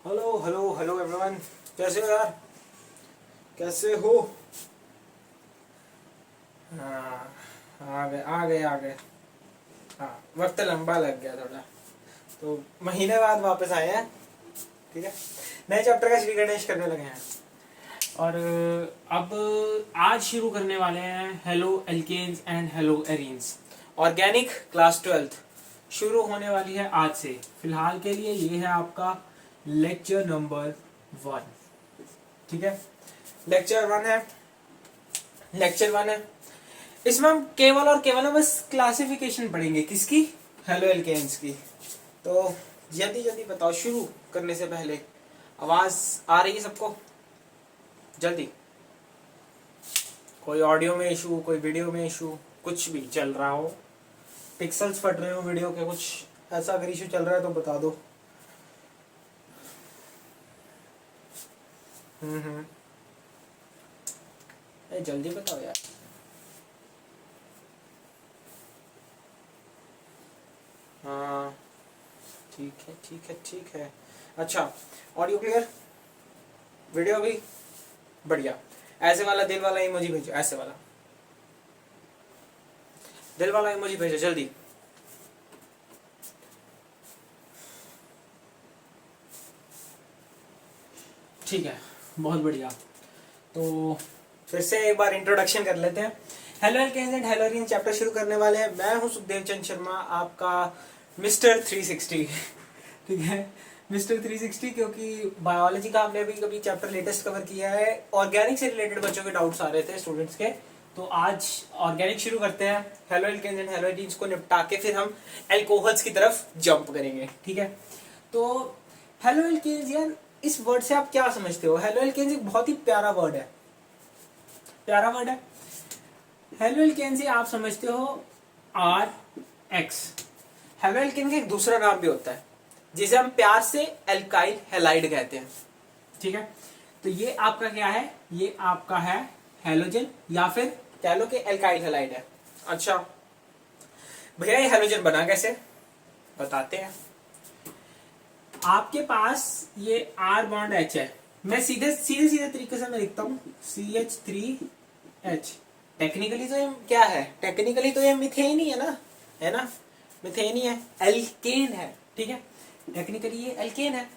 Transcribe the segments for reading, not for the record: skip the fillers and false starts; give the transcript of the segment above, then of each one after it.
Hello hello hello everyone. कैसे हो यार? कैसे हो? हाँ, आ गए। हाँ, वक्त लंबा लग गया थोड़ा, तो महीने बाद वापस आए हैं। ठीक है, नए चैप्टर का श्री गणेश करने लगे हैं। और अब आज शुरू करने वाले हैं haloalkanes and haloarenes. Organic class 12 शुरू होने वाली है आज से। फिलहाल के लिए ये है आपका लेक्चर नंबर 1। ठीक है, लेक्चर 1 है। इसमें हम केवल और केवल बस क्लासिफिकेशन पढ़ेंगे। किसकी? हेलो एल्केन्स की। तो जल्दी जल्दी बताओ, शुरू करने से पहले आवाज आ रही है सबको? जल्दी। कोई ऑडियो में इशू, कोई वीडियो में इशू, कुछ भी चल रहा हो, पिक्सल्स फट रहे हो वीडियो के, कुछ ऐसा अगर इशू चल रहा है तो बता दो। हम्म, जल्दी बताओ यार। हाँ, ठीक है। अच्छा, ऑडियो क्लियर, वीडियो भी बढ़िया। ऐसे वाला दिल वाला इमोजी भेजो, ऐसे वाला दिल वाला इमोजी भेजो जल्दी। ठीक है, बहुत बढ़िया। तो फिर से एक बार इंट्रोडक्शन कर लेते हैं। Haloalkanes and haloarenes chapter शुरू करने वाले हैं। मैं हूं सुखदेव चंद शर्मा, आपका मिस्टर 360। ठीक है, मिस्टर 360, क्योंकि बायोलॉजी का हमने अभी कभी चैप्टर लेटेस्ट कवर किया है। ऑर्गेनिक से रिलेटेड बच्चों के डाउट्स आ रहे थे स्टूडेंट्स के, तो आज ऑर्गेनिक शुरू करते हैं। Haloalkanes and haloarenes को निपटा के फिर हम एल्कोहल्स की तरफ जंप करेंगे। ठीक है, तो हेलो एल्केन्स, यार इस वर्ड से आप क्या समझते हो? हेलो एल्केन्स एक बहुत ही प्यारा वर्ड है, प्यारा वर्ड है। हेलो एल्केन से आप समझते हो RX। हेलो एल्केन का एक दूसरा नाम भी होता है जिसे हम प्यार से एल्काइल हैलाइड कहते हैं। ठीक है, तो ये आपका क्या है? ये आपका है हेलोजन, या फिर कह लो कि एल्काइल हैलाइड है। अच्छा भैया, ये हेलोजन बना कैसे? बताते हैं। आपके पास ये R बॉन्ड H है। मैं सीधे सीधे सीधे तरीके से मैं लिखता हूं CH3H। टेक्निकली तो ये क्या है? टेक्निकली तो ये मिथेन ही है ना, है ना? मिथेन ही है, एल्केन है। ठीक है, टेक्निकली ये एल्केन है।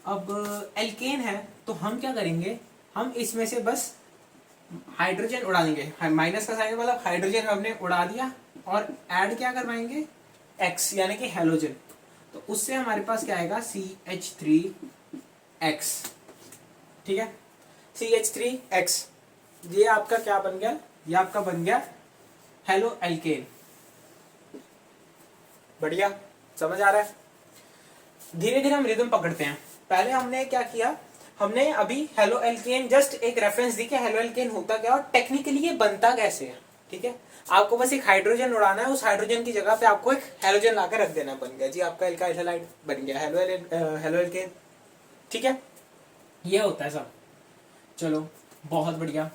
अब एल्केन है तो हम क्या करेंगे? हम इसमें से बस हाइड्रोजन उड़ा देंगे। माइनस का साइन वाला हाइड्रोजन हमने उड़ा दिया, और ऐड क्या करवाएंगे? X, यानी कि हेलोजन। तो उससे हमारे पास क्या आएगा? CH3X। ठीक है, CH3X। ये आपका क्या बन गया? ये आपका बन गया हेलो एल्केन। बढ़िया, समझ आ रहा है? धीरे धीरे हम रिदम पकड़ते हैं। पहले हमने क्या किया? हमने अभी हेलो एल्केन जस्ट एक रेफरेंस दी कि हेलो एल्केन होता क्या और टेक्निकली ये बनता कैसे है। ठीक है, आपको बस एक हाइड्रोजन उड़ाना है, उस हाइड्रोजन की जगह पे आपको एक हेलोजन लाकर रख देना, बन गया जी आपका एल्काइल हैलाइड, बन गया हेलो एल्केन। ठीक है, ये होता है सब। चलो, बहुत बढ़िया।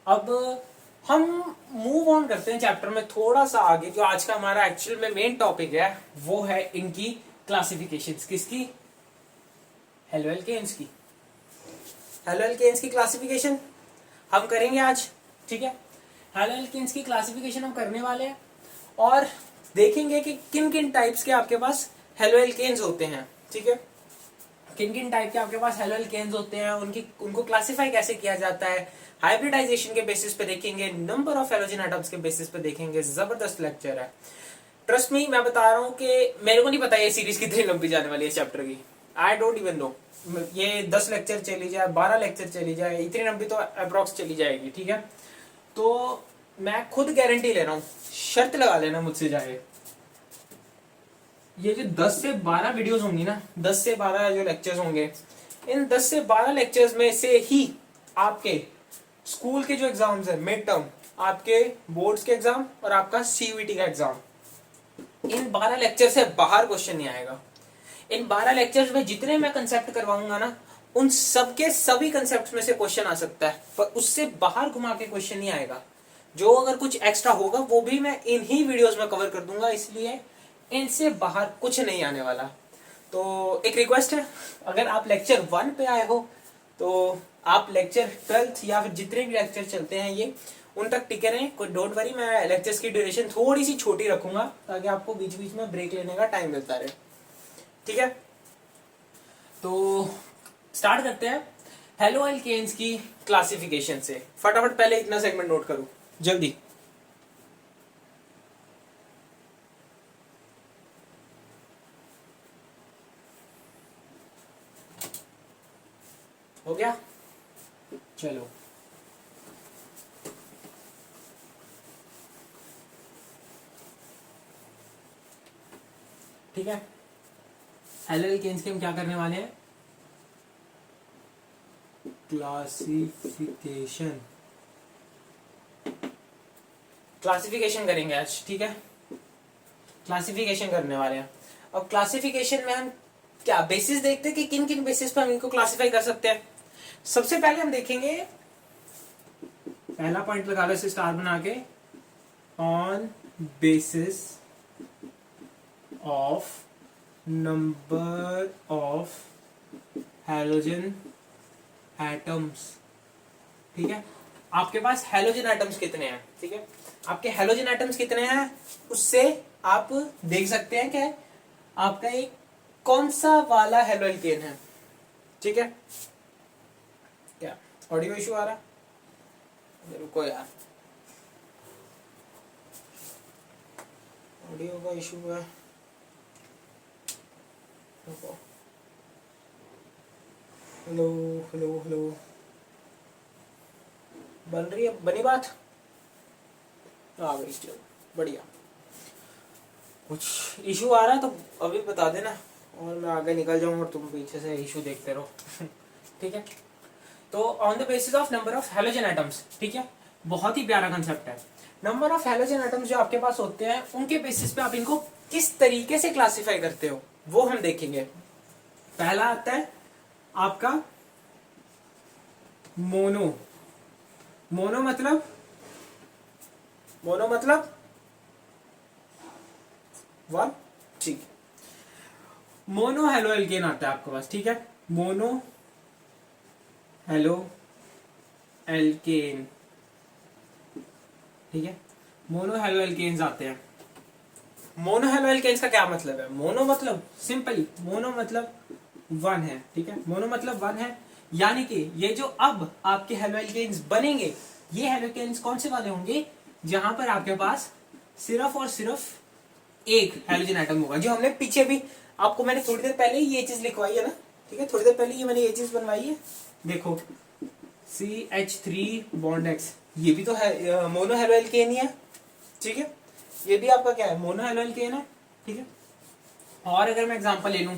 अब हम मूव ऑन करते हैं चैप्टर में थोड़ा सा आगे। जो आज का हमारा एक्चुअल में मेन टॉपिक है वो है इनकी क्लासिफिकेशंस। किसकी? हेलो एल्केन्स की। हेलो एल्केन्स की क्लासिफिकेशन हम करेंगे आज। ठीक है, हेलो एल्केन्स की क्लासिफिकेशन हम करने वाले हैं और देखेंगे कि किन किन टाइप्स के आपके पास हेलो एल्केन्स होते हैं। ठीक है, किन किन टाइप के आपके पास हेलो एल्केन्स होते हैं, उनको क्लासिफाई कैसे किया जाता है, हाइब्रिडाइजेशन के बेसिस पे देखेंगे, नंबर ऑफ हेलोजन एटम्स के बेसिस पे देखेंगे। जबरदस्त लेक्चर है, ट्रस्ट मी। मैं बता रहा हूँ कि मेरे को नहीं पता ये सीरीज कितनी लंबी जाने वाली है चैप्टर की। I don't even know. ये 10 लेक्चर चली जाए, 12 लेक्चर चली जाए, इतनी लंबी तो अप्रोक्स चली जाएगी। ठीक है, तो मैं खुद गारंटी ले रहा हूँ, शर्त लगा लेना मुझसे जाए, ये जो 10 से 12 वीडियोस होंगी ना, 10 से 12 जो लेक्चर्स होंगे, इन 10 से 12 लेक्चर्स में से ही आपके स्कूल के जो एग्जाम्स है, मिड टर्म, आपके बोर्ड्स के एग्जाम और आपका CUET का एग्जाम, इन 12 लेक्चर से बाहर क्वेश्चन नहीं आएगा। इन 12 लेक्चर्स में जितने मैं कंसेप्ट करवाऊंगा ना, उन सबके सभी कंसेप्ट में से क्वेश्चन आ सकता है, पर उससे बाहर घुमा के क्वेश्चन नहीं आएगा। जो अगर कुछ एक्स्ट्रा होगा वो भी मैं इन्हीं वीडियोस में कवर कर दूंगा, इसलिए इनसे बाहर कुछ नहीं आने वाला। तो एक रिक्वेस्ट है, अगर आप लेक्चर 1 पे आए हो तो आप लेक्चर 12 या फिर जितने भी लेक्चर चलते हैं ये उन तक टिके रहें। कोई डोंट वरी, मैं लेक्चर्स की ड्यूरेशन थोड़ी सी छोटी रखूंगा ताकि आपको बीच बीच में ब्रेक लेने का टाइम मिलता रहे। ठीक है, तो स्टार्ट करते हैं हेलो एल्केन्स की क्लासिफिकेशन से। फटाफट पहले इतना सेगमेंट नोट करो जल्दी। हो गया, चलो ठीक है। हेलो एल्केन्स के हम क्या करने वाले हैं, क्लासिफिकेशन करेंगे आज। ठीक है, क्लासिफिकेशन करने वाले हैं। अब क्लासिफिकेशन में हम क्या बेसिस देखते हैं कि किन किन बेसिस पर हम इनको क्लासिफाई कर सकते हैं। सबसे पहले हम देखेंगे, पहला पॉइंट लगा लो इसे स्टार बना के, on basis of number of halogen atoms. ठीक है, आपके पास हैलोजन एटम्स कितने हैं, ठीक है, आपके हैलोजन एटम्स कितने हैं उससे आप देख सकते हैं कि आपका एक कौन सा वाला हेलो एल्केन है। ठीक है, क्या ऑडियो इशू आ रहा है, रुको यार, ऑडियो का इशू है, रुको। हेलो हेलो हेलो, बन रही है, बनी बात, आ गई, चलो बढ़िया। कुछ इशू आ रहा है तो अभी बता देना और मैं आगे निकल जाऊँ और तुम पीछे से इशू देखते रहो। ठीक है, तो on the basis of number of halogen atoms. ठीक है, बहुत ही प्यारा कंसेप्ट है। नंबर ऑफ हैलोजन एटम्स जो आपके पास होते हैं उनके बेसिस पे आप इनको किस तरीके से क्लासिफाई करते हो वो हम देखेंगे। पहला आता है आपका मोनो। मोनो मतलब वन। ठीक है, मोनो हेलो एल्केन आता है आपके पास। ठीक है, मोनो हेलो एल्केन। ठीक है, मोनो हेलो एल्केन्स आते हैं। मोनो हेलो एल्केन्स का क्या मतलब है, मोनो मतलब सिंपली, मोनो मतलब वन है। ठीक है, मोनो मतलब वन है, यानी कि ये जो अब आपके हेलो एल्केन्स बनेंगे ये हेलो एल्केन्स कौन से वाले होंगे, जहां पर आपके पास सिर्फ और सिर्फ एक हेलोजन एटम होगा। जो हमने पीछे भी आपको मैंने थोड़ी देर पहले ये चीज लिखवाई है ना, ठीक है, थोड़ी देर पहले ये मैंने ये चीज बनवाई है, देखो CH3 बॉन्ड X, ये भी तो है मोनो हेलो एल्केन ही है। ठीक है, ये भी आपका क्या है, मोनो हेलो एल्केन है। ठीक है, और अगर मैं एग्जांपल ले लूं,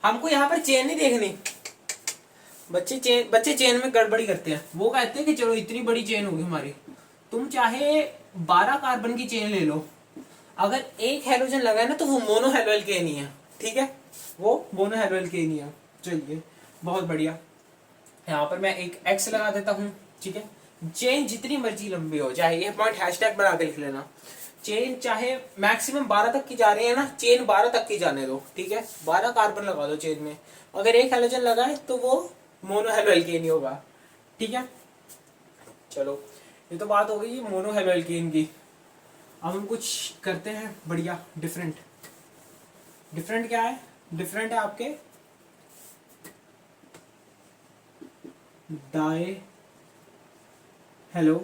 हमको यहाँ पर चेन नहीं देखनी, बच्चे चेन में गड़बड़ी करते हैं। वो कहते हैं कि चलो इतनी बड़ी चेन होगी हमारी, तुम चाहे 12 कार्बन की चेन ले लो, अगर एक हेलोजन लगा है ना तो वो मोनो हेलो एल्केन ही है। ठीक है, वो मोनो हेलो एल्केन ही है। चलिए बहुत बढ़िया, यहाँ पर मैं एक X लगा देता हूँ। ठीक है, चेन जितनी मर्जी लंबी हो, चाहे ये पॉइंट हैशटैग बना के लिख लेना, चेन चाहे मैक्सिमम 12 तक की जा रही है ना, चेन 12 तक की जाने दो। ठीक है, 12 कार्बन लगा दो चेन में, अगर एक हेलोजन लगा है तो वो मोनो हेलो एल्केन ही होगा। ठीक है, चलो ये तो बात हो गई मोनो हेलो एल्केन की। अब हम कुछ करते हैं बढ़िया डिफरेंट। डिफरेंट क्या है, डिफरेंट है आपके डाई हेलो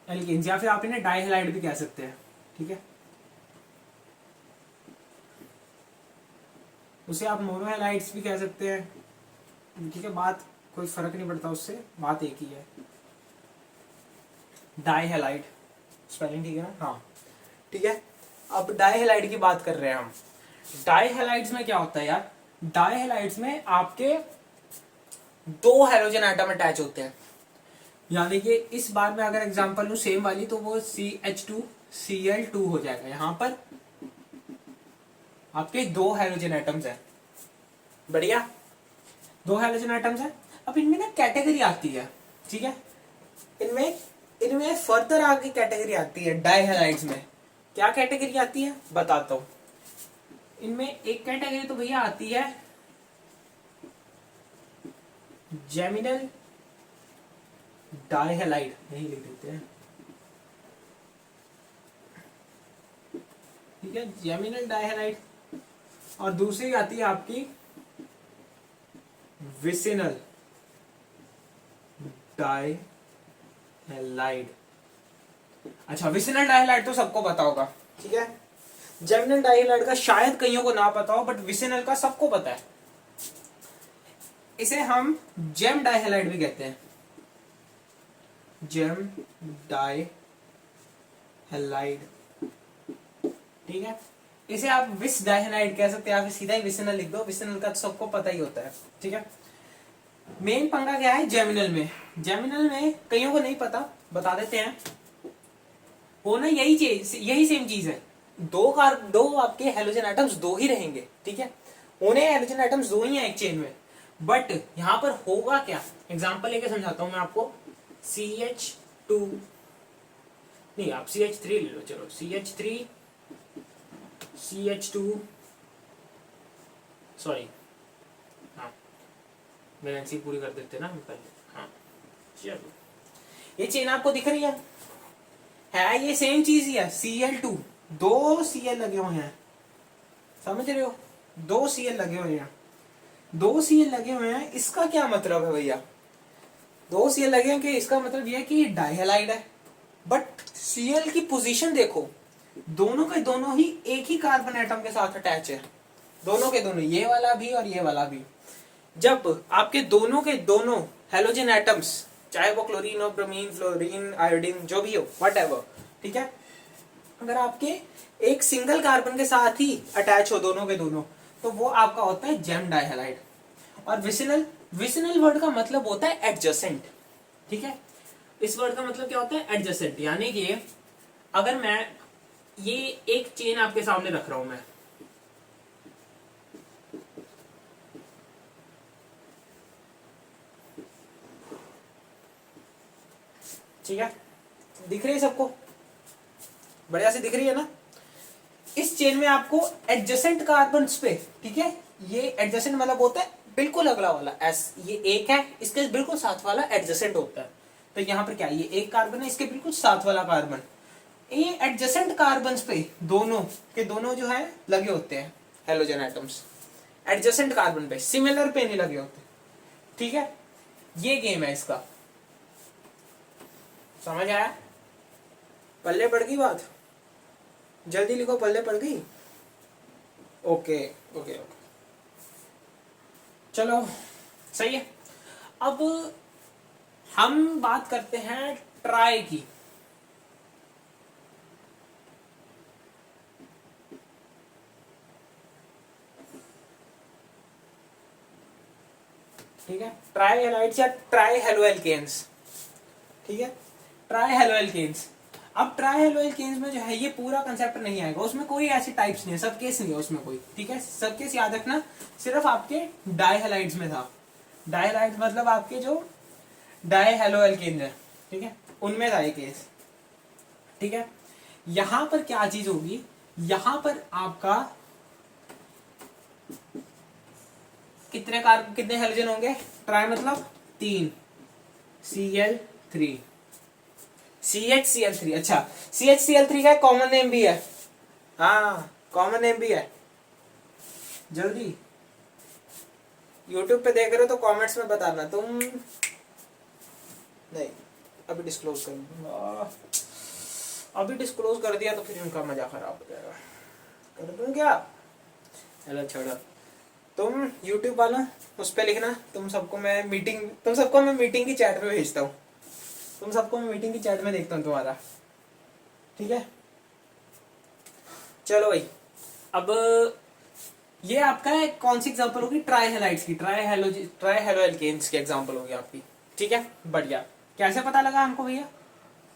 एल्केन्स, या फिर आप इन्हें डाई हेलाइड भी कह सकते हैं। ठीक है, उसे आप मोनो हेलाइड्स भी कह सकते हैं। ठीक है, बात कोई फर्क नहीं पड़ता उससे, बात एक ही है। डाई हेलाइड स्पेलिंग ठीक है ना, हाँ ठीक है। अब डाई हेलाइड की बात कर रहे हैं हम। डाई हेलाइड्स में क्या होता है यार, डाई हेलाइड्स में आपके दो हेलोजन एटम अटैच होते हैं, यानी कि इस बार में अगर एग्जांपल लूं सेम वाली तो वो CH2Cl2 हो जाएगा। यहां पर आपके दो हेलोजन एटम्स है, बढ़िया, दो हेलोजन एटम्स है। अब इनमें ना कैटेगरी आती है। ठीक है, इनमें फर्दर आगे कैटेगरी आती है। डाई हेलाइड्स में क्या कैटेगरी आती है बताता हूं। इनमें एक कैटेगरी तो भैया आती है जेमिनल डाइहैलाइड, यही लिख देते हैं, ठीक है, जेमिनल डाइहैलाइड। और दूसरी आती है आपकी विसिनल डाइहैलाइड। अच्छा, विसिनल डाइहैलाइड तो सबको पता होगा, ठीक है। जेमिनल डाइहैलाइड का शायद कईयों को ना पता हो, बट विसिनल का सबको पता है। इसे हम जेम डाइहैलाइड भी कहते हैं, जेम डाइहैलाइड, ठीक है। इसे आप विस डाइहैलाइड कह सकते हैं, आप सीधा ही विसिनल लिख दो, विसिनल का तो सबको पता ही होता है, ठीक है। मेन पंगा क्या है जेमिनल में, जेमिनल में कईयों को नहीं पता, बता देते हैं। होना यही चीज, यही सेम चीज है, दो आपके हेलोजन एटम्स दो ही रहेंगे, ठीक है। होने हेलोजन एटम्स दो ही हैं एक चेन में, बट यहां पर होगा क्या, एग्जांपल लेके समझाता हूं मैं आपको। CH2, नहीं आप CH3 ले लो, चलो CH3 CH2, सॉरी, हाँ वैलेंसी पूरी कर देते ना हम पहले, हाँ चलो। ये चेन आपको दिख रही है ये सेम चीज ही है, Cl2, दो Cl लगे हुए हैं, समझ रहे हो, दो Cl लगे हुए हैं, दो Cl लगे हुए हैं। इसका क्या मतलब है भैया, दो Cl लगे हैं कि इसका मतलब यह है कि डाइहैलाइड है, बट Cl की पोजीशन देखो, दोनों के दोनों ही एक ही कार्बन एटम के साथ अटैच है, दोनों के दोनों, ये वाला भी और ये वाला भी। जब आपके दोनों के दोनों हेलोजन एटम्स, चाहे वो क्लोरीन हो, ब्रोमीन, फ्लोरीन, आयोडीन, जो भी हो, व्हाटएवर, ठीक है, अगर आपके एक सिंगल कार्बन के साथ ही अटैच हो दोनों के दोनों, तो वो आपका होता है जेम डाइहैलाइड। और विसिनल, विसिनल वर्ड का मतलब होता है एडजेसेंट, ठीक है। इस वर्ड का मतलब क्या होता है, एडजेसेंट, यानी कि अगर मैं ये एक चेन आपके सामने रख रहा हूं मैं, ठीक है, दिख रही है सबको, बढ़िया से दिख रही है ना। इस चेन में आपको एडजेसेंट कार्बन्स पे, ठीक है, ये एडजेसेंट मतलब होता है बिल्कुल अगला वाला, एस ये एक है, इसके बिल्कुल साथ वाला एडजेसेंट होता है। तो यहाँ पर क्या, ये एक कार्बन है, इसके बिल्कुल साथ वाला कार्बन, ये एडजेसेंट कार्बन्स पे दोनों के दोनों जो है लगे होते हैं हेलोजन एटम्स, एडजेसेंट कार्बन पे, सिमिलर पे नहीं लगे होते, ठीक है। ये गेम है इसका, समझ आया, पल्ले पड़ गई बात, जल्दी लिखो, पल्ले पड़ गई, ओके ओके ओके, चलो सही है। अब हम बात करते हैं ट्राई की, ठीक है, ट्राई हैलाइड्स या ट्राई हेलोएल्केन्स, ठीक है, ट्राई हेलोएल्केन्स। अब ट्राई हेलोएल्केन्स में जो है ये पूरा कंसेप्ट नहीं आएगा, उसमें कोई ऐसी टाइप्स नहीं है, सब केस नहीं है उसमें कोई, ठीक है, सब केस याद रखना, सिर्फ आपके डाइहैलाइड्स में था, डाइहैलाइड्स मतलब आपके जो डाई हेलोएल्केन है, ठीक है, उनमें था ये केस, ठीक है। यहां पर क्या चीज होगी, यहां पर आपका कितने हेलोजन होंगे, ट्राई मतलब 3, Cl3, CHCl3, अच्छा CHCl3 का कॉमन नेम भी है, हाँ कॉमन नेम भी है, जल्दी YouTube पे देख रहे हो तो कमेंट्स में बताना, तुम नहीं अभी डिस्क्लोज कर, अभी डिस्क्लोज कर दिया तो फिर उनका मजा खराब हो जाएगा, कर दूं क्या, चलो छोड़ो, तुम YouTube वाला उस पे लिखना, तुम सबको मैं मीटिंग की चैट में भेजता हूँ, तुम सबको मैं मीटिंग की चैट में देखता हूँ तुम्हारा, ठीक है। चलो भाई, अब ये आपका कौन सी एग्जांपल होगी, ट्राई हैलाइड्स की, ट्राई हेलोएल्केन्स की एग्जांपल होगी आपकी, ठीक है, बढ़िया। कैसे पता लगा हमको भैया,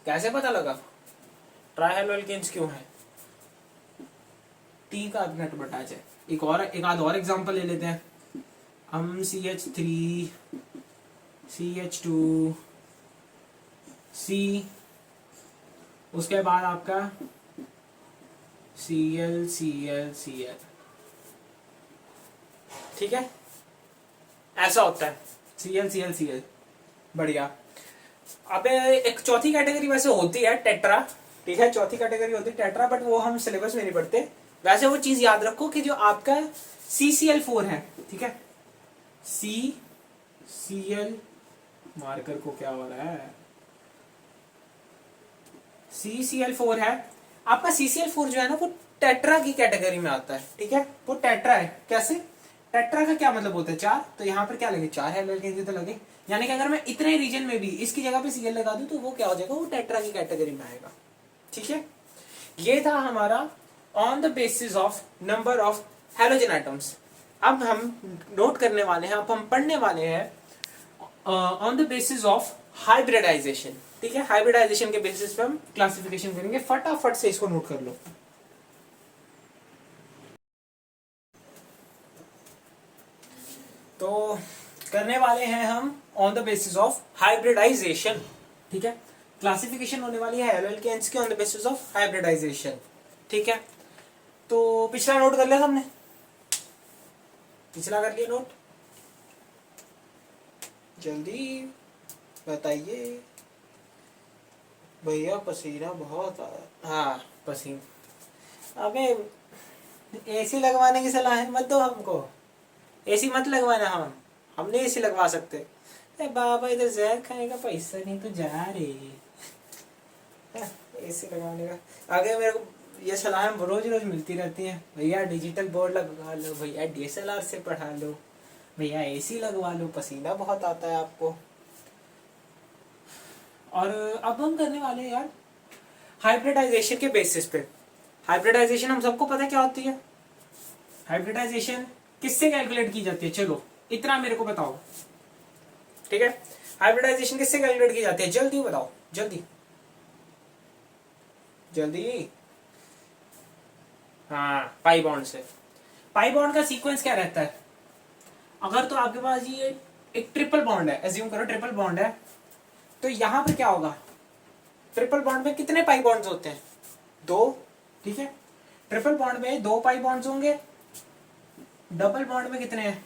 कैसे पता लगा ट्राई हेलोएल्केन्स क्यों है, टी का नेट बटाच है। एक आध और एग्जांपल ले लेते हैं हम, CH3 CH2 C, उसके बाद आपका Cl Cl Cl, ठीक है, ऐसा होता है Cl, बढ़िया। अब एक चौथी कैटेगरी वैसे होती है टेट्रा, ठीक है, चौथी कैटेगरी होती है टेट्रा, बट वो हम सिलेबस में नहीं पढ़ते। वैसे वो चीज याद रखो कि जो आपका CCl4 है, ठीक है, CCl, मार्कर को क्या हो रहा है, CCl4 है आपका। CCl4 जो है ना वो टेट्रा की कैटेगरी में आता है, ठीक है, वो टेट्रा है। कैसे? टेट्रा का क्या मतलब होता है? चार, तो यहाँ पर क्या लगे, चार है तो लगे, यानी कि अगर मैं इतने रीजन में भी इसकी जगह पे Cl लगा दूं तो वो क्या हो जाएगा, वो टेट्रा की कैटेगरी में आएगा, ठीक है। ये था हमारा on the basis of number of halogen atoms. अब हम नोट करने वाले हैं, अब हम पढ़ने वाले हैं on the basis of hybridisation, ठीक है। हाइब्रिडाइजेशन के बेसिस पे हम क्लासिफिकेशन करेंगे, फटाफट से इसको नोट कर लो। तो करने वाले हैं हम on the basis of hybridisation, ठीक है। क्लासिफिकेशन होने वाली है एल्केन्स की on the basis of hybridisation, ठीक है। तो पिछला नोट कर लिया सबने? पिछला कर लिया नोट? जल्दी बताइए भैया, पसीना बहुत आ रहा। हाँ पसीना, अबे एसी लगवाने की सलाह मत दो हमको, एसी मत लगवाना, हम नहीं एसी लगवा सकते। अरे बाबा इधर जहर खाने का पैसा नहीं तो जा रहे एसी लगवाने का। आगे मेरे को ये सलाह रोज रोज मिलती रहती है, भैया डिजिटल बोर्ड लगवा लो, भैया DSLR से पढ़ा लो, भैया एसी लगवा लो, पसीना बहुत आता है आपको। और अब हम करने वाले हैं यार हाइब्रिडाइजेशन के बेसिस पे। हाइब्रिडाइजेशन हम सबको पता है क्या होती है। हाइब्रिडाइजेशन किससे कैलकुलेट की जाती है, चलो इतना मेरे को बताओ, ठीक है। हाइब्रिडाइजेशन किससे कैलकुलेट की जाती है, जल्दी बताओ, जल्दी जल्दी। हाँ, पाई बॉन्ड से। पाई बॉन्ड का सीक्वेंस क्या रहता है? अगर तो आपके पास ये एक ट्रिपल बॉन्ड है, एज्यूम करो ट्रिपल बॉन्ड है, तो यहां पर क्या होगा, ट्रिपल बॉन्ड में कितने पाई बॉन्ड्स होते हैं? दो, ठीक है। ट्रिपल बॉन्ड में दो पाई बॉन्ड्स होंगे, डबल बॉन्ड में कितने हैं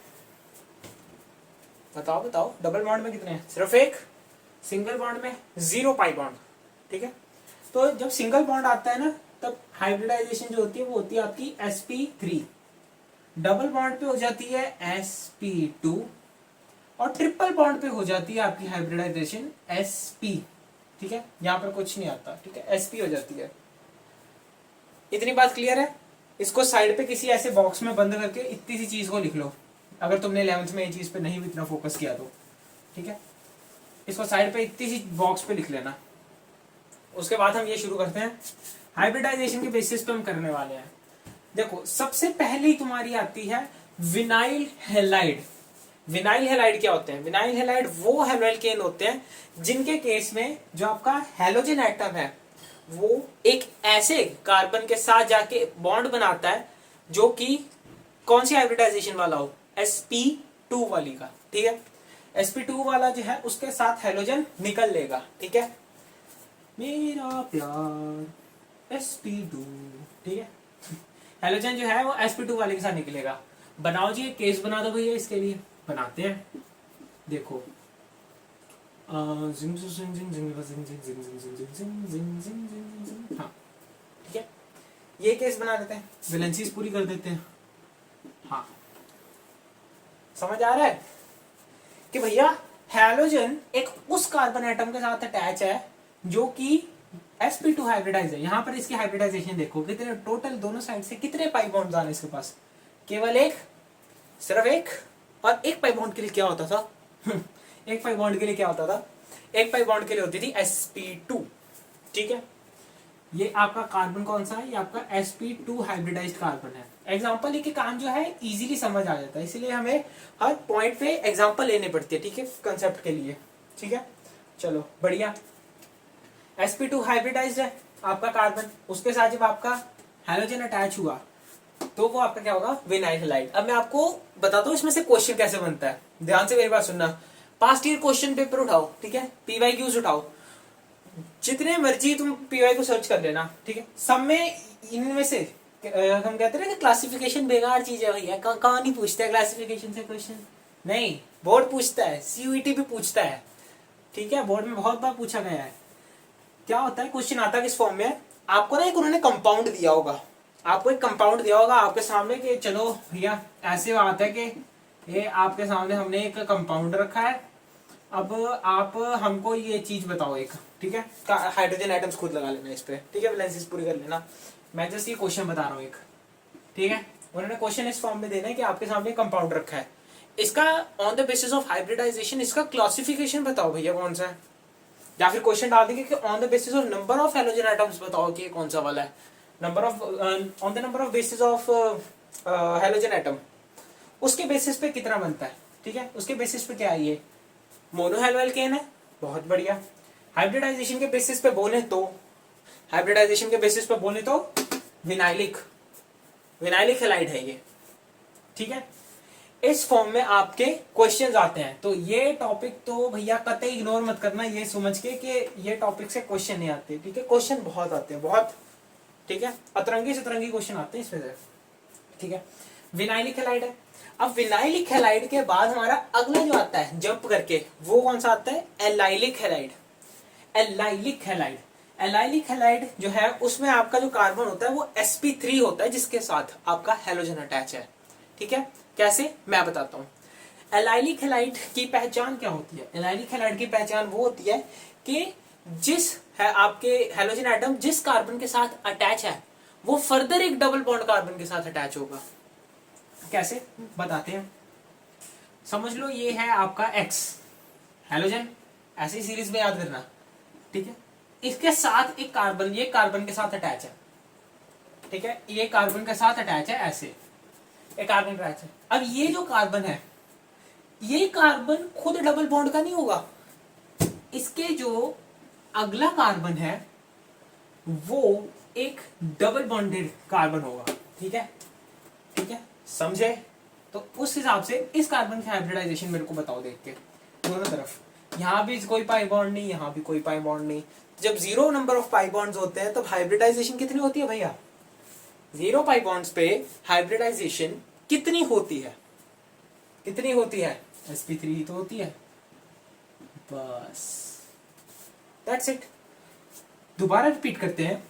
बताओ बताओ, डबल बॉन्ड में कितने हैं? सिर्फ एक। सिंगल बॉन्ड में 0 पाई बॉन्ड, ठीक है। तो जब सिंगल बॉन्ड आता है ना, तब हाइब्रिडाइजेशन जो होती है वो होती है आपकी sp3। डबल बॉन्ड पे हो जाती है sp2, और ट्रिपल बॉन्ड पे हो जाती है आपकी हाइब्रिडाइजेशन sp, ठीक है। यहां पर कुछ नहीं आता, ठीक है, sp हो जाती है। इतनी बात क्लियर है? इसको साइड पे किसी ऐसे बॉक्स में बंद करके इतनी सी चीज को लिख लो, अगर तुमने 11th में ये चीज पे नहीं इतना फोकस किया तो, ठीक है। इसको साइड पे इतनी सी बॉक्स पे लिख लेना। उसके बाद हम ये शुरू करते हैं हाइब्रिडाइजेशन के बेसिस पे हम करने वाले हैं। देखो सबसे पहले ही तुम्हारी आती है विनाइल हैलाइड। विनाइल हैलाइड क्या होते हैं? विनाइल हैलाइड वो हैलोएल्केन होते हैं जिनके केस में जो आपका हैलोजन एटम है वो एक ऐसे कार्बन के साथ जाके बॉन्ड बनाता है जो कि कौन सी हाइब्रिडाइजेशन वाला हो, sp2 वाली का, ठीक है। sp2 वाला जो है उसके साथ हैलोजन निकल लेगा, ठीक है। मेरा प्यार sp2, ठीक है। हैलोजन जो है वो sp2 वाले के साथ निकलेगा। बनाओ जी, एक केस बना दो भैया, इसके लिए बनाते हैं। देखो हाँ, ठीक है, ये केस बना देते हैं, वैलेंसीज पूरी कर देते हैं। हाँ, समझ आ रहा है कि भैया हैलोजन एक उस कार्बन एटम के साथ अटैच है जो कि sp2 हाइब्रिडाइज है। यहां पर इसकी हाइब्रिडाइजेशन देखो कितने, टोटल दोनों साइड से कितने पाई बॉन्ड्स आ रहे हैं इसके पास? केवल एक, सिर्फ एक। और एक पाई बॉन्ड के लिए क्या होता था एक पाई बॉन्ड के लिए क्या होता था? एक पाई बॉन्ड के लिए होती थी sp2, ठीक है। ये आपका कार्बन कौन सा है? ये आपका sp2 हाइब्रिडाइज्ड कार्बन है। एग्जांपल के काम जो है इजीली समझ आ जाता है, इसलिए हमें हर पॉइंट पे एग्जांपल लेने पड़ती है, ठीक है, कंसेप्ट के लिए, ठीक है। चलो बढ़िया, sp2 हाइब्रिडाइज्ड है आपका कार्बन, उसके साथ जब आपका हैलोजन अटैच हुआ तो वो आपका क्या होगा? Vinyl halide. अब मैं आपको बताता हूँ इसमें से क्वेश्चन कैसे बनता है, ध्यान से मेरी बात सुनना। पास्ट ईयर क्वेश्चन पेपर उठाओ, ठीक है, PYQs उठाओ, जितने मर्जी तुम PY को सर्च कर लेना, ठीक है। सब में इनमें से हम कहते हैं ना कि क्लासिफिकेशन बेकार चीज है भैया, कहाँ नहीं पूछता है क्लासिफिकेशन से क्वेश्चन, नहीं बोर्ड पूछता है, सीयूईटी भी पूछता है, ठीक है, बोर्ड में बहुत बार पूछा गया है। क्या होता है, क्वेश्चन आता है किस फॉर्म में, आपको ना एक उन्होंने कंपाउंड दिया होगा, आपको एक कंपाउंड दिया होगा आपके सामने कि चलो भैया ऐसे बात है कि ये आपके सामने हमने एक कंपाउंड रखा है, अब आप हमको ये चीज बताओ एक, ठीक है, हाइड्रोजन एटम्स खुद लगा लेना इस पे, ठीक है, वैलेंसीज पूरी कर लेना, मैं जस्ट ये क्वेश्चन बता रहा हूँ एक, ठीक है, उन्होंने क्वेश्चन इस फॉर्म में देना है कि आपके सामने कंपाउंड रखा है, इसका on the basis of hybridisation इसका क्लासिफिकेशन बताओ भैया कौन सा है, या फिर क्वेश्चन डाल देंगे कि on the basis of number of halogen atoms बताओ कि कौन सा वाला है, number of on the number of basis of halogen atom, उसके बेसिस पे कितना बनता है, ठीक है, उसके बेसिस पे क्या है, ये मोनोहैलोएल्केन है, बहुत बढ़िया। हाइब्रिडाइजेशन के बेसिस पे बोले तो, हाइब्रिडाइजेशन के बेसिस पे बोले तो विनाइलिक, विनाइलिक हैलाइड है ये, ठीक है, इस फॉर्म में आपके क्वेश्चंस आते हैं। तो ये टॉपिक तो भैया कतई इग्नोर मत करना ये समझ के कि ये टॉपिक से क्वेश्चन नहीं आते, ठीक है, क्वेश्चन बहुत आते हैं, बहुत, ठीक है, अतरंगी सतरंगी क्वेश्चन आते हैं इसमें से, ठीक है। विनाइलिक हैलाइड है, अब विनाइलिक हैलाइड के बाद हमारा अगला जो आता है जंप करके वो कौन सा आता है, allylic halide, allylic halide, allylic halide जो है उसमें आपका जो कार्बन होता है वो sp3 होता है जिसके साथ आपका हैलोजन अटैच है, ठीक है, कैसे मैं बताता हूँ। एलाइलिक हैलाइड की पहचान क्या होती है, एलाइलिक हैलाइड की पहचान वो होती है कि जिस है आपके हैलोजन एटम जिस कार्बन के साथ अटैच है वो फर्दर एक डबल बॉन्ड कार्बन के साथ अटैच होगा, कैसे बताते हैं, समझ लो ये है आपका X हैलोजन, ऐसी सीरीज में याद करना, ठीक है, इसके साथ एक कार्बन, ये कार्बन के साथ अटैच है, ठीक है, ये कार्बन के साथ अटैच है, ऐसे एक कार्बन अटैच है। अब ये जो कार्बन है ये कार्बन खुद डबल बॉन्ड का नहीं होगा, इसके जो अगला कार्बन है वो एक डबल बॉन्डेड कार्बन होगा, ठीक है, ठीक है, समझे, तो उस हिसाब से इस कार्बन की हाइब्रिडाइजेशन मेरे को बताओ देख के, दोनों तरफ, यहां भी कोई पाई बॉन्ड नहीं, यहां भी कोई पाई बॉन्ड नहीं, जब zero number of pi bonds होते हैं तब हाइब्रिडाइजेशन कितनी होती है भैया, जीरो पाई बॉन्ड्स पे हाइब्रिडाइजेशन कितनी होती है, कितनी होती है, sp3 तो होती है, बस दैट्स इट। दोबारा रिपीट करते हैं,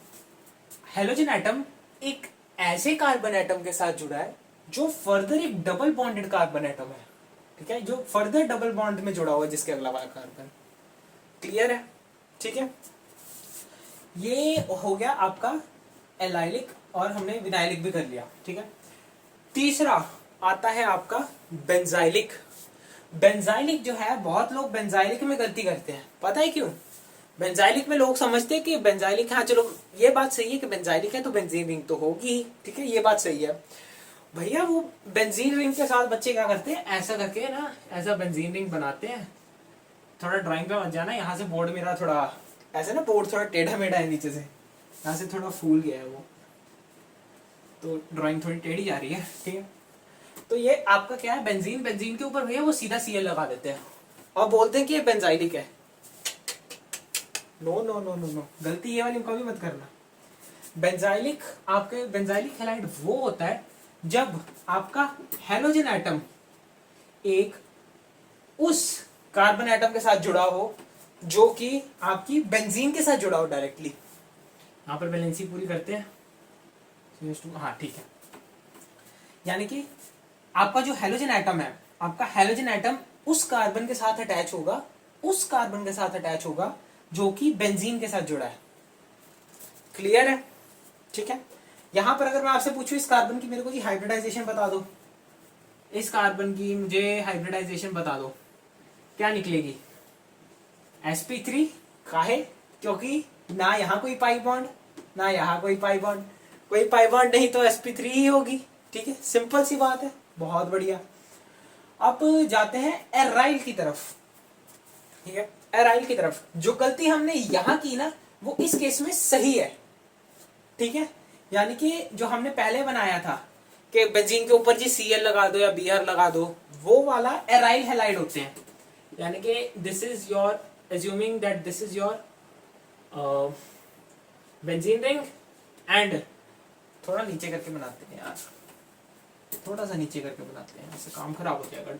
हैलोजन एटम एक ऐसे कार्बन एटम के साथ जुड़ा है जो फर्दर एक डबल बॉन्डेड कार्बन एटम है, ठीक है, जो फर्दर डबल बॉन्ड में जुड़ा हुआ है जिसके अगला वाला कार्बन, क्लियर है, ठीक है, ये हो गया आपका एलाइलिक और हमने विनाइलिक भी कर लिया, ठीक है। तीसरा आता है आपका बेंजाइलिक, बेंजाइलिक जो है बहुत लोग बेंजाइलिक में गलती करते हैं, पता है क्यों, बेंजाइलिक में लोग समझते हैं कि बेंजाइलिक, हाँ चलो ये बात सही है कि बेंजाइलिक है तो बेंजीन रिंग तो होगी, ठीक है, ये बात सही है भैया, वो बेंजीन रिंग के साथ बच्चे क्या करते हैं, ऐसा करके ना ऐसा बेंजीन रिंग बनाते हैं, थोड़ा ड्राइंग पे मत जाना, यहाँ से बोर्ड मेरा थोड़ा ऐसे ना, बोर्ड थोड़ा टेढ़ा मेढ़ा है नीचे से, यहाँ से थोड़ा फूल गया है वो, तो ड्राइंग थोड़ी टेढ़ी जा रही है, ठीक है, तो ये आपका क्या है, बेंजीन, बेंजीन के ऊपर भैया वो सीधा Cl लगा देते हैं और बोलते हैं कि ये बेंजाइलिक है, no no no no no, गलती ये वाली कभी मत करना। बेंजाइलिक, आपके बेंजाइलिक हैलाइड वो होता है जब आपका हैलोजन एटम एक उस कार्बन एटम के साथ जुड़ा हो जो कि आपकी बेंजीन के साथ जुड़ा हो डायरेक्टली, यहां पर वैलेंसी पूरी करते हैं, हाँ ठीक है, यानी कि आपका जो हैलोजन एटम है, आपका हैलोजन एटम उस कार्बन के साथ अटैच होगा, उस कार्बन के साथ अटैच होगा जो कि बेंजीन के साथ जुड़ा है, क्लियर है, ठीक है। यहां पर अगर मैं आपसे पूछूं इस कार्बन की मेरे को जी हाइब्रिडाइजेशन बता दो, इस कार्बन की मुझे हाइब्रिडाइजेशन बता दो, क्या निकलेगी, sp3, काहे, क्योंकि ना यहाँ कोई पाई बॉन्ड ना यहाँ कोई पाई बॉन्ड, कोई पाई बॉन्ड नहीं तो sp3 ही होगी, ठीक है, सिंपल सी बात है, बहुत बढ़िया। अब जाते हैं एराइल की तरफ, ठीक है, एराइल की तरफ, जो गलती हमने यहां की ना वो इस केस में सही है, ठीक है, यानी कि जो हमने पहले बनाया था कि बेंजीन के ऊपर जी Cl लगा दो या Br लगा दो, वो वाला एराइल हैलाइड होते हैं, यानी कि this is your assuming that this is your benzene ring and थोड़ा नीचे करके बनाते हैं यार, थोड़ा सा नीचे करके बनाते हैं, ऐसे काम खराब हो जाएगा।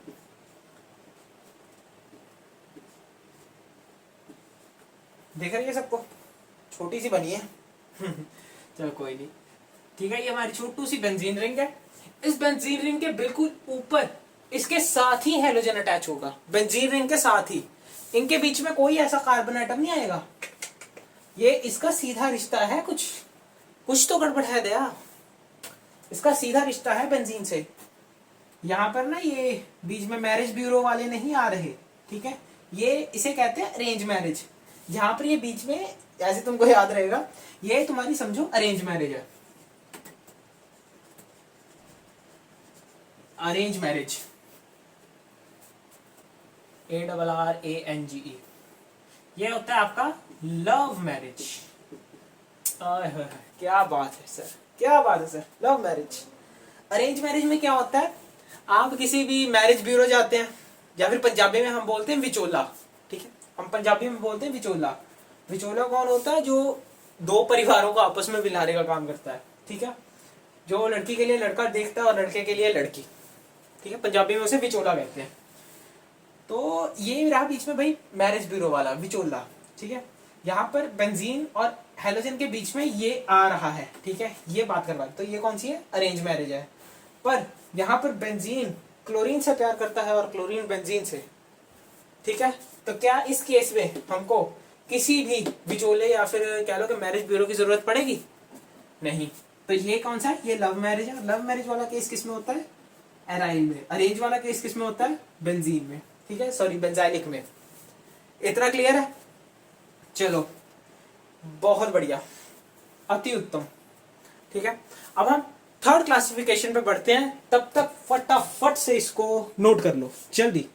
देख रही है सबको, छोटी सी बनी है चलो कोई नहीं, ठीक है। ये हमारी छोटू सी बेंजीन रिंग है। इस बेंजीन रिंग के बिल्कुल ऊपर इसके साथ ही हैलोजन अटैच होगा, बेंजीन रिंग के साथ ही। इनके बीच में कोई ऐसा कार्बन एटम नहीं आएगा, ये इसका सीधा रिश्ता है। कुछ तो गड़बड़ है दया, इसका सीधा रिश्ता है बेंजीन से। यहाँ पर ना ये बीच में मैरिज ब्यूरो वाले नहीं आ रहे, ठीक है। ये इसे कहते हैं अरेंज मैरिज। यहाँ पर ये बीच में, ऐसे तुमको याद रहेगा, ये तुम्हारी समझो अरेंज मैरिज है, अरेंज मैरिज, ARRANGE। ये होता है आपका लव मैरिज। क्या बात है सर, क्या बात है sir, love marriage. Arrange marriage में क्या होता है, आप किसी भी मैरिज ब्यूरो जाते हैं, या फिर पंजाबी में हम बोलते हैं विचोला, ठीक है। हम पंजाबी में बोलते हैं विचोला। विचोला कौन होता है, जो दो परिवारों को आपस में मिलाने का काम करता है, ठीक है। जो लड़की के लिए लड़का देखता है और लड़के के लिए लड़की, ठीक है। पंजाबी में उसे विचोला कहते हैं। तो ये रहा बीच में भाई मैरिज ब्यूरो वाला विचोला, ठीक है। यहाँ पर बेंजीन और हेलोजन के बीच में ये आ रहा है, ठीक है। ये बात करवा, तो ये कौन सी है, अरेंज मैरिज है। पर यहाँ पर बेंजीन क्लोरीन से प्यार करता है और क्लोरीन बेंजीन से, ठीक है। तो क्या इस केस में हमको किसी भी विचोले या फिर कह लो कि मैरिज ब्यूरो की जरूरत पड़ेगी? नहीं। तो ये कौन सा है, ये लव मैरिज है। लव मैरिज वाला केस किस में होता है, एराइल में। अरेंज वाला केस किस में होता है, बेंजीन में, ठीक है, सॉरी बेंजाइलिक में। इतना क्लियर है? चलो बहुत बढ़िया, अति उत्तम, ठीक है। अब हम थर्ड क्लासिफिकेशन पे बढ़ते हैं, तब तक फटाफट से इसको नोट कर लो जल्दी।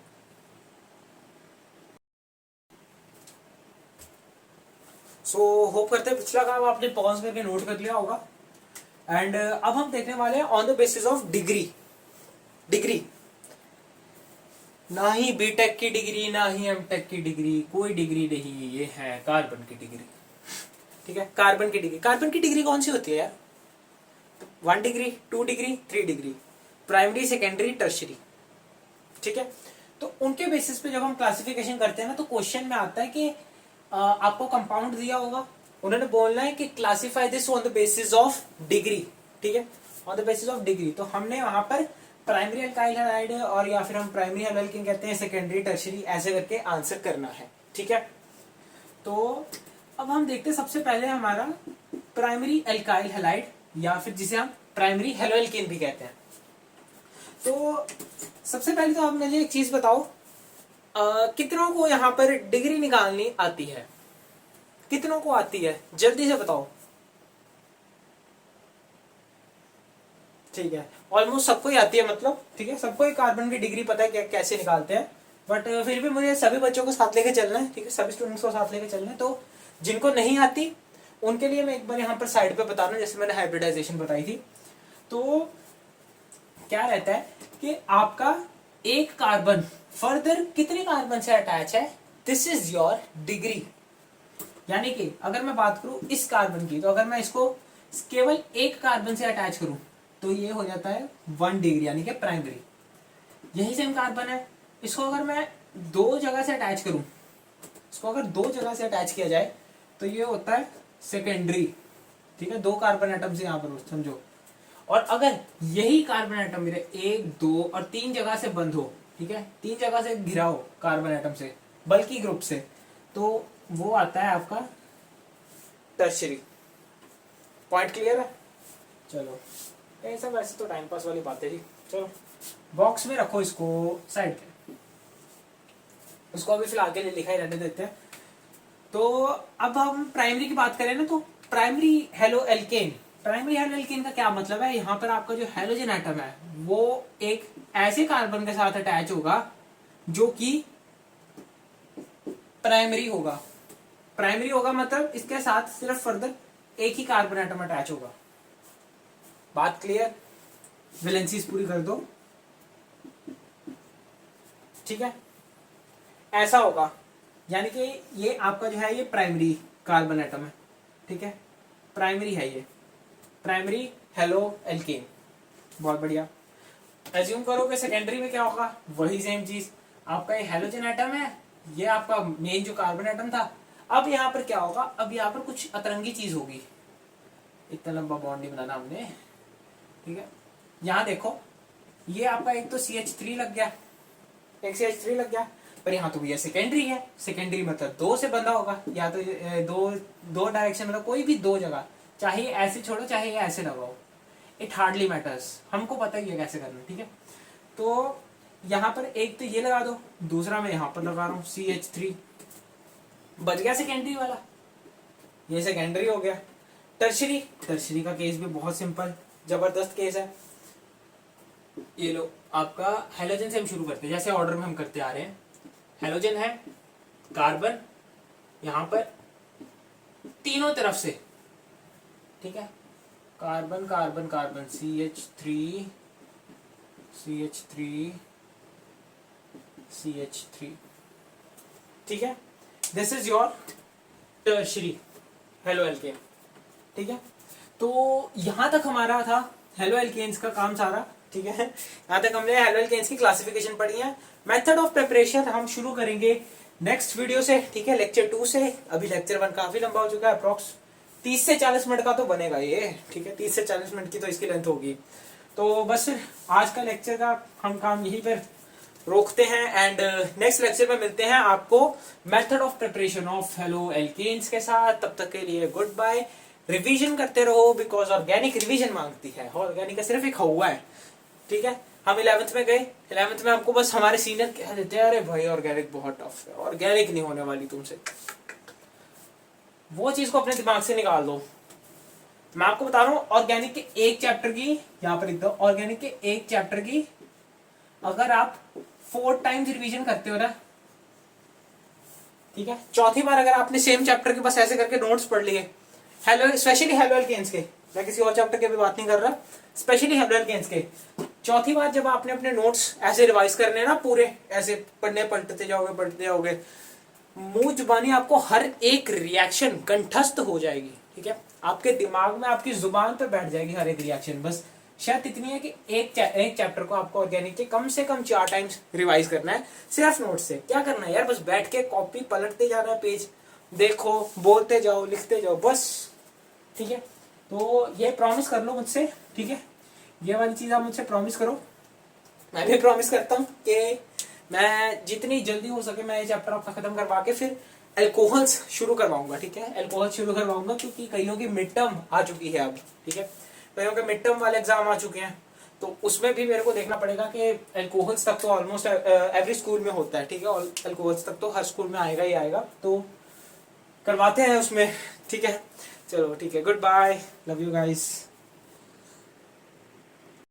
होप करते हैं पिछला काम आपने पॉज करके नोट कर लिया होगा। एंड अब हम देखने वाले हैं on the basis of degree. Degree ना ही बीटेक की डिग्री, ना ही एमटेक की डिग्री, कोई डिग्री नहीं, ये है कार्बन की डिग्री, ठीक है। कार्बन की डिग्री, कार्बन की डिग्री कौन सी होती है यार? 1 degree, 2 degree, 3 degree, primary, secondary, tertiary, ठीक है। तो उनके बेसिस पे जब हम क्लासिफिकेशन करते हैं ना, तो क्वेश्चन में आता है कि आपको कंपाउंड दिया होगा, उन्होंने बोलना है कि classify this on the basis of degree, ठीक है, on the basis of degree. तो हमने वहां पर प्राइमरी अल्काइल हैलाइड और या फिर हम प्राइमरी हैलोअल्केन कहते हैं, सेकेंडरी, टर्शियरी, ऐसे करके आंसर करना है, ठीक है। तो अब हम देखते हैं सबसे पहले हमारा प्राइमरी अल्काइल हैलाइड या फिर जिसे हम प्राइमरी हैलोअल्केन भी कहते हैं। तो सबसे पहले तो आप मुझे एक चीज बताओ, कितनों को यहाँ पर डिग्री निकालनी आती है? कितनों को आती है, जल्दी से बताओ। ठीक है, ऑलमोस्ट सबको ही आती है, मतलब ठीक है, सबको ही कार्बन की डिग्री पता है कैसे निकालते हैं। बट फिर भी मुझे सभी बच्चों को साथ लेके चलना है, ठीक है, सभी स्टूडेंट्स को साथ लेके चलना है। तो जिनको नहीं आती उनके लिए मैं एक बार यहाँ पर साइड पे बता रहा हूँ, जैसे मैंने हाइब्रिडाइजेशन बताई थी। तो क्या रहता है कि आपका एक कार्बन फर्दर कितने कार्बन से अटैच है, दिस इज योर डिग्री। यानी कि अगर मैं बात करूं इस कार्बन की, तो अगर मैं इसको केवल एक कार्बन से अटैच करूं तो ये हो जाता है 1 डिग्री, यानी कि प्राइमरी। यही सेम कार्बन है, इसको अगर मैं 2 जगह से अटैच करूं, इसको अगर 2 जगह से अटैच किया जाए तो ये होता है सेकेंडरी, ठीक है, 2 कार्बन एटम्स यहाँ पर समझो। और अगर यही कार्बन एटम मेरे 1, 2 और 3 जगह से बंद हो, ठीक है, 3 जगह से घिरा हो कार्बन एटम से, बल्कि ग्रुप से, तो वो आता है आपका टर्शियरी। पॉइंट क्लियर है? चलो ऐसा वैसे तो टाइम पास वाली बात है जी। चलो बॉक्स में रखो इसको साइड पे, उसको अभी फिलहाल के लिए लिखा ही रहने देते हैं। तो अब हम प्राइमरी की बात करें ना, तो प्राइमरी हैलोअल्केन, प्राइमरी हैलोअल्केन का क्या मतलब है? यहाँ पर आपका जो हैलोजन एटम है वो एक ऐसे कार्बन के साथ अटैच होगा जो कि प्राइमरी होगा। प्राइमरी होगा मतलब इसके साथ सिर्फ फर्दर एक ही कार्बन एटम अटैच होगा। बात क्लियर? वैलेंसीज पूरी कर दो, ठीक है, ऐसा होगा। यानी कि ये आपका जो है ये प्राइमरी कार्बन एटम है, ठीक है, प्राइमरी है ये, प्राइमरी हेलो एल्केन। बहुत बढ़िया। एज्यूम करो कि सेकेंडरी में क्या होगा, वही सेम चीज। आपका ये हेलोजन एटम है, ये आपका मेन जो कार्बन एटम था। अब यहाँ पर क्या होगा, अब यहाँ पर कुछ अतरंगी चीज होगी। इतना लंबा बॉन्ड नहीं बनाना हमने, ठीक है। यहाँ देखो, ये आपका एक तो CH3 लग गया, एक CH3 लग गया, पर यहाँ तो ये सेकेंडरी है। सेकेंडरी मतलब दो से बंधा होगा, या तो दो दो डायरेक्शन, मतलब कोई भी दो जगह, चाहे ये ऐसे छोड़ो चाहे ये ऐसे लगाओ, इट हार्डली मैटर्स, हमको पता ही है कैसे करना, ठीक है। तो यहाँ पर एक तो ये लगा दो, दूसरा मैं यहाँ पर लगा रहा हूँ CH3, बच गया सेकेंडरी वाला, ये सेकेंडरी हो गया। टर्शरी, टर्शरी का केस भी बहुत सिंपल, जबरदस्त केस है। ये लो, आपका हेलोजन से हम शुरू करते हैं, जैसे ऑर्डर में हम करते आ रहे हैं। हेलोजन है, कार्बन यहां पर तीनों तरफ से, ठीक है। Carbon carbon carbon, CH3 CH3 CH3, ठीक है। This is your tertiary halo alkane, ठीक है। तो यहां तक हमारा था हेलो एल्केन्स का काम सारा, ठीक है। यहाँ तक हमने हेलो एल्केन्स की क्लासिफिकेशन पढ़ी है। मेथड ऑफ प्रिपरेशन हम शुरू करेंगे नेक्स्ट वीडियो से, ठीक है, लेक्चर 2 से। अभी लेक्चर 1 काफी लंबा हो चुका है, अप्रोक्स 30 से 40 मिनट का तो बनेगा ये, ठीक है। 30 से 40 मिनट की तो इसकी लेंथ होगी। तो बस आज का लेक्चर का हम काम यहीं पर रोकते हैं, एंड नेक्स्ट लेक्चर में मिलते हैं आपको method of preparation of haloalkanes के साथ। तब तक के लिए गुड बाय। रिवीजन करते रहो, बिकॉज ऑर्गेनिक रिवीजन मांगती है, ऑर्गेनिक का सिर्फ एक हुआ है, ठीक है। हम 11th में गए, 11th में हमको बस हमारे सीनियर कह देते हैं, अरे भाई ऑर्गेनिक बहुत टफ है, ऑर्गेनिक नहीं होने वाली तुमसे। वो चीज को अपने दिमाग से निकाल दो। मैं आपको बता रहा हूं, ऑर्गेनिक के एक चैप्टर की, यहां पर लिख दो, ऑर्गेनिक के एक चैप्टर की अगर आप 4 टाइम्स रिवीजन करते हो ना, ठीक है, चौथी बार अगर आपने सेम चैप्टर के बस ऐसे करके नोट्स पढ़ लिए, हेलो स्पेशली हेलो एल्केन्स के, मैं किसी और चैप्टर की भी बात नहीं कर रहा, स्पेशली हेलो एल्केन्स के, चौथी बार जब आपने अपने नोट्स ऐसे रिवाइज करने ना पूरे, ऐसे पढ़ने पलटते जाओगे, मुंह जुबानी आपको हर एक रिएक्शन कंठस्थ हो जाएगी, ठीक है। आपके दिमाग में, आपकी जुबान पे बैठ जाएगी हर एक रिएक्शन। बस शर्त इतनी है कि एक चैप्टर को आपको ऑर्गेनिक के कम से कम 4 टाइम्स रिवाइज करना है, सिर्फ नोट से। क्या करना है यार, बस बैठ के कॉपी पलटते जाना है, पेज देखो, बोलते जाओ, लिखते जाओ, बस, ठीक है। तो ये प्रॉमिस कर लो मुझसे, ठीक है, ये वाली चीज आप मुझसे प्रॉमिस करो। मैं भी प्रॉमिस करता हूँ कि मैं जितनी जल्दी हो सके मैं ये चैप्टर आपका खत्म करवा के फिर एल्कोहल्स शुरू करवाऊंगा, ठीक है। एल्कोहल शुरू करवाऊंगा क्योंकि कईयों की मिड टर्म आ चुकी है अब, ठीक है, कईयों के मिड टर्म वाले एग्जाम आ चुके हैं, तो उसमें भी मेरे को देखना पड़ेगा कि एल्कोहल्स तक तो ऑलमोस्ट एवरी स्कूल में होता है, ठीक है, एल्कोहल्स तक तो हर स्कूल में आएगा ही आएगा, तो करवाते हैं उसमें, ठीक है। चलो ठीक है, goodbye, love you guys.